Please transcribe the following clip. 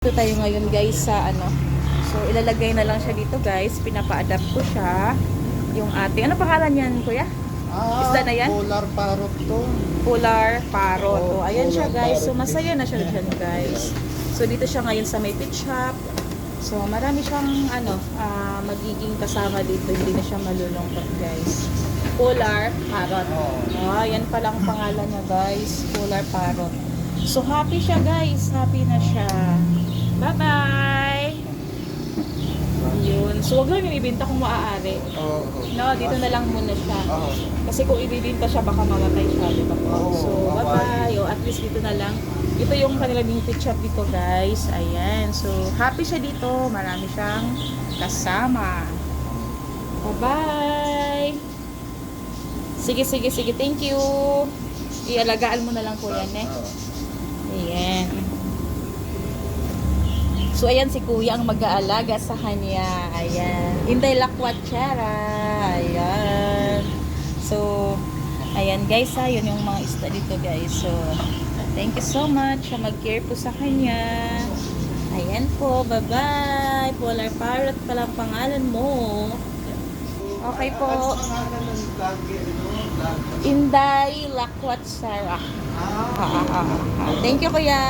Dito tayo ngayon guys sa ano. So ilalagay na lang siya dito guys. Pinapa-adapt ko siya. Yung ating, ano pangalan yan kuya? Isda na yan? Polar parrot to. Polar parrot. Oh, Oh, ayan siya polar guys. So parrot. masaya na siya dyan guys. So dito siya ngayon sa may pet shop. So marami siyang ano, magiging kasama dito. Hindi na siya malulungkot guys. Polar parrot. Yan palang pangalan niya guys. Polar parrot. So happy siya guys. Happy na siya. Bye-bye! Yun. So, wag lang yung ibenta kung maaari. Oo. No, dito na lang muna siya. Oo. Kasi kung ibibenta siya, baka mamatay siya, di ba po? Oo, So, bye-bye. O, at least dito na lang. Ito yung kanilang pet shop dito, guys. Ayan. So, happy siya dito. Marami siyang kasama. Bye-bye! Sige, sige, sige. Thank you. Ialagaan mo na lang po yan, eh. Ayan. So, ayan si kuya ang mag-aalaga sa kanya. Ayan. Inday Lakwatsyara. Ayan. So, ayan guys ha. Yun yung mga isda dito guys. So, thank you so much. Mag-care po sa kanya. Ayan po. Bye-bye. Polar parrot pala ang pangalan mo. Okay po. Inday Lakwatsyara. Thank you kuya.